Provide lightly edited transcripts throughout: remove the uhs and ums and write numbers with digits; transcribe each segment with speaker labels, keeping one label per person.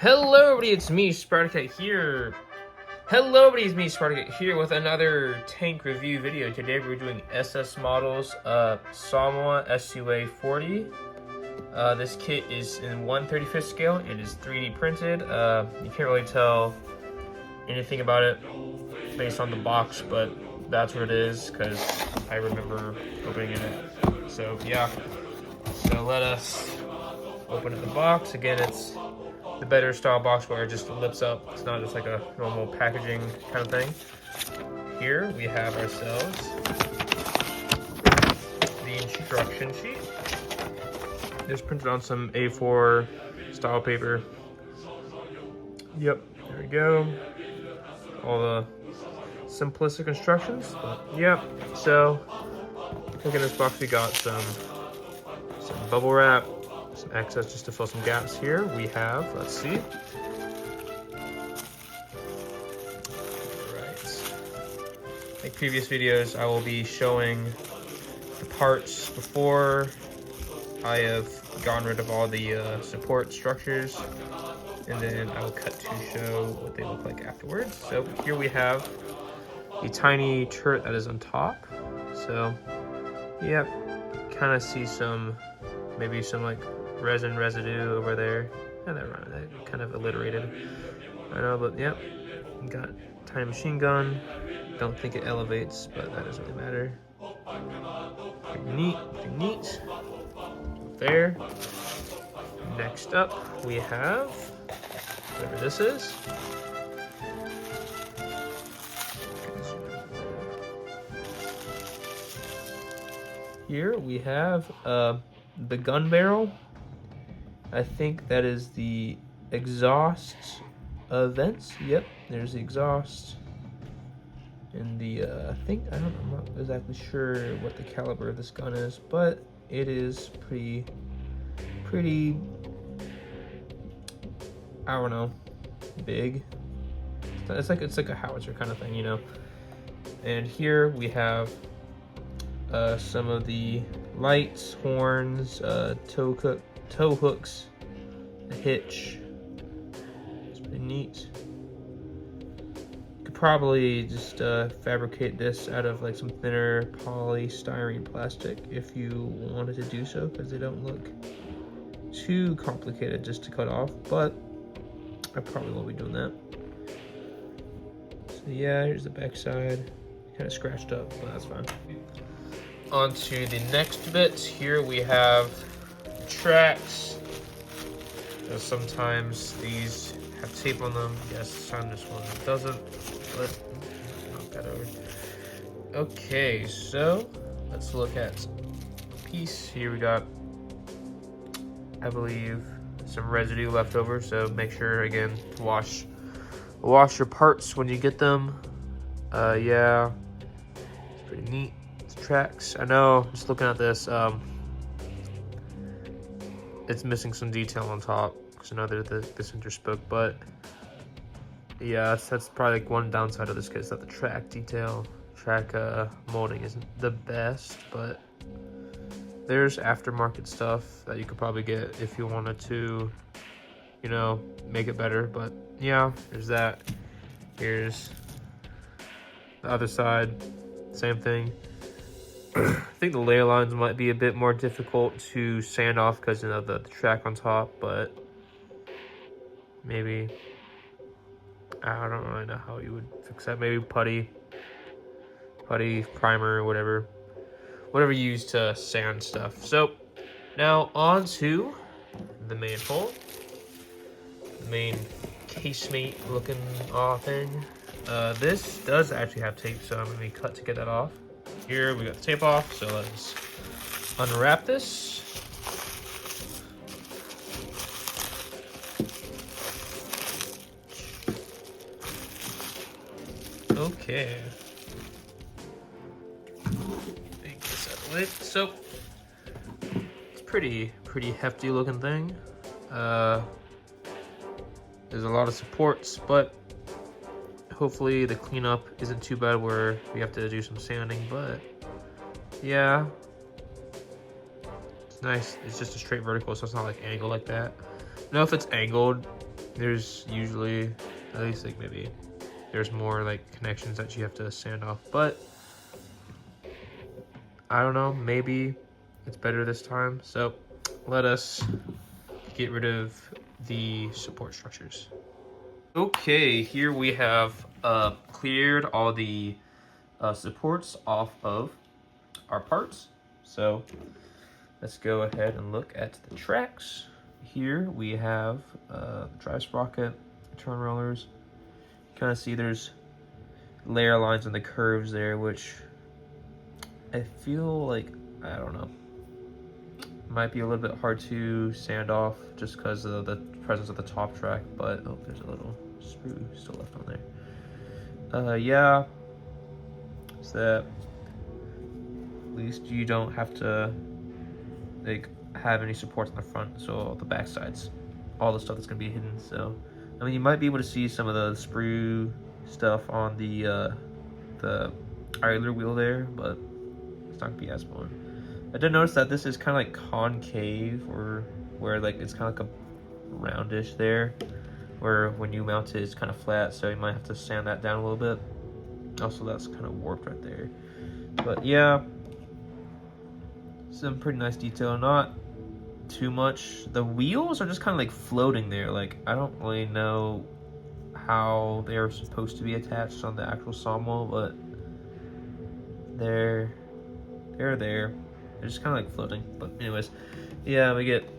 Speaker 1: Hello everybody, it's me, Spartacat here. Hello everybody, it's me, Spartacat here with another tank review video. Today we're doing SSmodels Samoa SUA 40. This kit is in 1/35th scale. It is 3D printed. You can't really tell anything about it based on the box, but that's what it is because I remember opening it. So yeah, so let us open up the box. Again, it's the better style box where it just lips up. It's not just like a normal packaging kind of thing. Here we have ourselves the instruction sheet. It's printed on some A4 style paper. Yep, there we go. All the simplistic instructions. But yep, so look in this box, we got some bubble wrap, some excess just to fill some gaps here. We have, let's see. Right. Like previous videos, I will be showing the parts before I have gotten rid of all the support structures, and then I will cut to show what they look like afterwards. So here we have the tiny turret that is on top. So, yep, kind of see maybe some like resin residue over there. And that kind of alliterated. I know, but yep. Got tiny machine gun. Don't think it elevates, but that doesn't really matter. Pretty neat, pretty neat. There. Next up, we have whatever this is. Here we have the gun barrel. I think that is the exhaust vents. Yep, there's the exhaust. And the I'm not exactly sure what the caliber of this gun is, but it is pretty, I don't know, big. It's like a howitzer kind of thing, you know. And here we have some of the lights, horns, tow hooks, a hitch. It's pretty neat. You could probably just fabricate this out of like some thinner polystyrene plastic if you wanted to do so, because they don't look too complicated just to cut off, but I probably won't be doing that. So yeah, here's the back side. Kind of scratched up, but that's fine. On to the next bit. Here we have tracks. Sometimes these have tape on them. Yes, this time this one doesn't, but knock that over. Okay, so let's look at a piece. Here we got, I believe, some residue left over, so make sure again to wash your parts when you get them. Yeah, it's pretty neat. Tracks. I know, just looking at this, it's missing some detail on top because I know there's the center spoke, but yeah, that's probably like one downside of this kit, is that the track molding isn't the best, but there's aftermarket stuff that you could probably get if you wanted to, you know, make it better. But yeah, there's that. Here's the other side, same thing. I think the layer lines might be a bit more difficult to sand off because of the track on top, but maybe, I don't really know how you would fix that. Maybe putty, primer, whatever you use to sand stuff. So now on to the main hole, the main casemate looking thing. This does actually have tape, so I'm gonna be cut to get that off. Here we got the tape off, so let's unwrap this. Okay. Make this out of the way. So it's pretty hefty looking thing. There's a lot of supports, but hopefully the cleanup isn't too bad where we have to do some sanding, but yeah, it's nice. It's just a straight vertical, so it's not like angled like that. Now if it's angled, there's usually, at least like maybe, there's more like connections that you have to sand off, but I don't know, maybe it's better this time. So let us get rid of the support structures. Okay, here we have cleared all the supports off of our parts. So let's go ahead and look at the tracks. Here we have drive sprocket, turn rollers. You kind of see there's layer lines on the curves there, which I feel like, I don't know, might be a little bit hard to sand off just because of the presence of the top track, but oh, there's a little sprue still left on there. Yeah, so that at least you don't have to like have any supports on the front, so the back sides, all the stuff that's gonna be hidden. So I mean, you might be able to see some of the sprue stuff on the idler wheel there, but it's not gonna be as fun. I did notice that this is kind of like concave, or where like it's kind of like a roundish there, where when you mount it, it's kind of flat, so you might have to sand that down a little bit. Also, that's kind of warped right there. But yeah, some pretty nice detail, not too much. The wheels are just kind of like floating there. Like, I don't really know how they're supposed to be attached on the actual sawmill, but they're there. They're just kind of like floating. But anyways, yeah, we get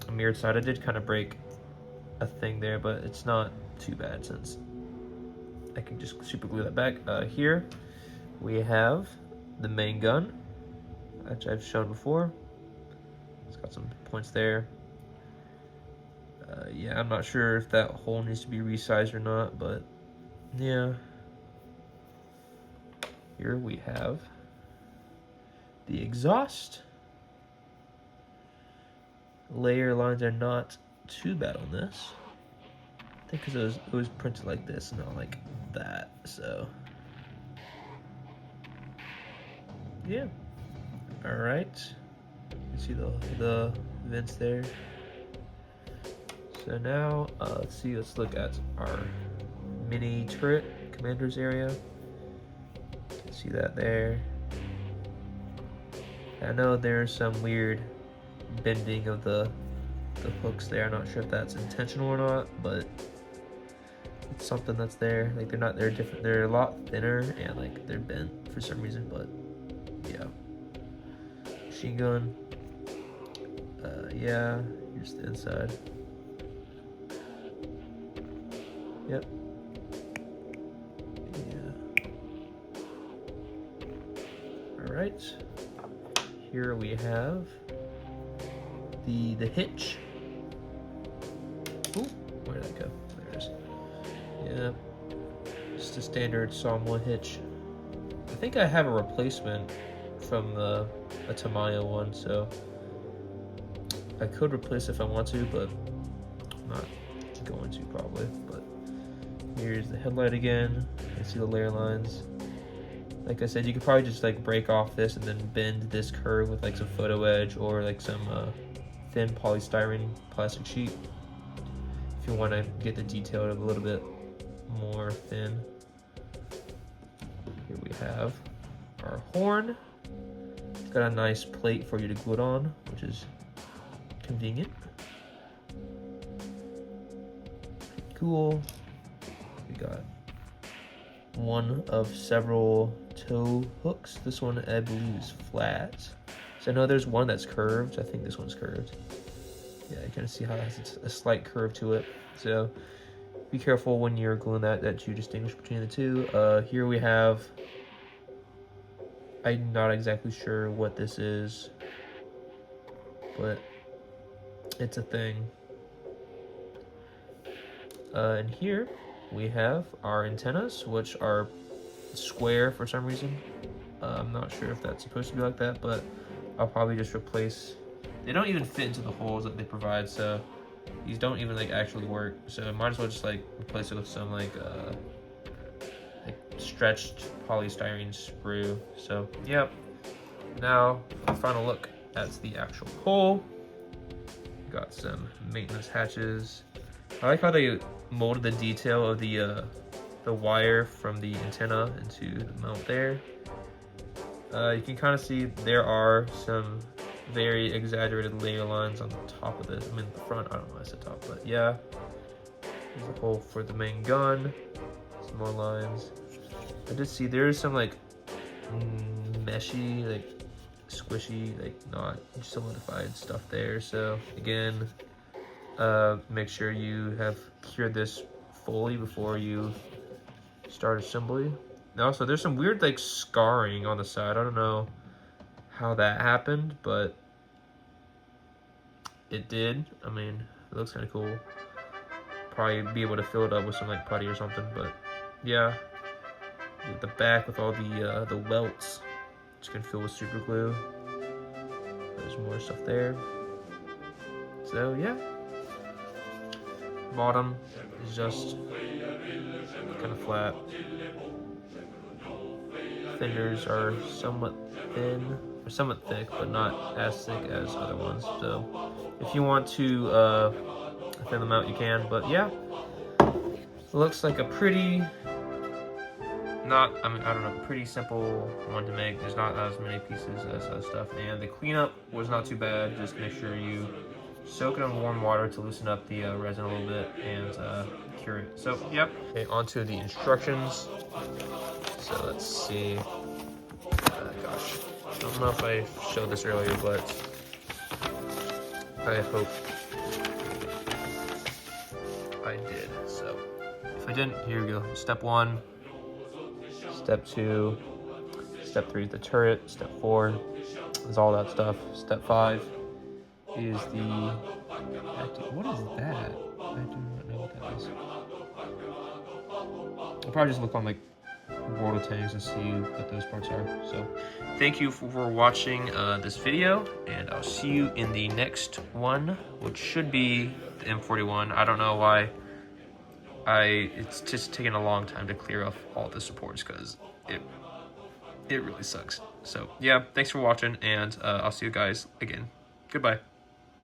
Speaker 1: a mirrored side. I did kind of break a thing there, but it's not too bad since I can just super glue that back. Here we have the main gun, which I've shown before. It's got some points there. Yeah, I'm not sure if that hole needs to be resized or not, but yeah. Here we have the exhaust. Layer lines are not too bad on this. I think because it was printed like this, not like that, so yeah. All right, you see the vents there. So now let's look at our mini turret commander's area. See that there. I know there's some weird bending of the hooks there. I'm not sure if that's intentional or not, but it's something that's there. Like, they're different. They're a lot thinner and like they're bent for some reason, but yeah. Machine gun. Yeah, here's the inside. Yep. Yeah. All right. Here we have the hitch. Ooh, where did that go? There it is. Yeah, just a standard sawmill hitch. I think I have a replacement from a Tamiya one, so I could replace if I want to, but I'm not going to probably. But here's the headlight again. You see the layer lines. Like I said, you could probably just like break off this and then bend this curve with like some photo edge or like some thin polystyrene plastic sheet if you want to get the detail a little bit more thin. Here we have our horn. It's got a nice plate for you to glue it on, which is convenient. Cool. We got one of several toe hooks. This one I believe is flat. So I know there's one that's curved. I think this one's curved. Yeah, you kind of see how it has a slight curve to it. So be careful when you're gluing that you distinguish between the two. Here we have, I'm not exactly sure what this is, but it's a thing. And here we have our antennas, which are square for some reason. I'm not sure if that's supposed to be like that, but I'll probably just replace. They don't even fit into the holes that they provide, so these don't even like actually work. So I might as well just like replace it with some like stretched polystyrene sprue. So yep. Now a final look at the actual hole. Got some maintenance hatches. I like how they molded the detail of the wire from the antenna into the mount there. You can kind of see there are some very exaggerated layer lines on the top of this. I mean, the front, I don't know why I said top, but yeah. There's a hole for the main gun. Some more lines. I did see there is some like meshy, like squishy, like not solidified stuff there. So again, make sure you have cured this fully before you start assembly. And also, there's some weird like scarring on the side. I don't know how that happened, but it did. I mean, it looks kind of cool. Probably be able to fill it up with some like putty or something, but yeah. The back with all the welts, which you can fill with super glue. There's more stuff there. So yeah. Bottom is just kind of flat. Fenders are somewhat thin, or somewhat thick, but not as thick as other ones. So if you want to thin them out, you can. But yeah, it looks like a pretty, pretty simple one to make. There's not as many pieces as other stuff, and the cleanup was not too bad. Just make sure you soak it in warm water to loosen up the resin a little bit and cure it. So yep. Okay, onto the instructions. So let's see. Gosh, I don't know if I showed this earlier, but I hope I did. So if I didn't, here we go. Step 1, step 2, step 3 is the turret, step 4 is all that stuff. Step 5 is the what is that? I do not know what that is. I'll probably just look on like World of Tanks and see what those parts are. So thank you for watching this video, and I'll see you in the next one, which should be the M41. I don't know why it's just taking a long time to clear off all the supports because it really sucks. So yeah, thanks for watching, and I'll see you guys again. Goodbye.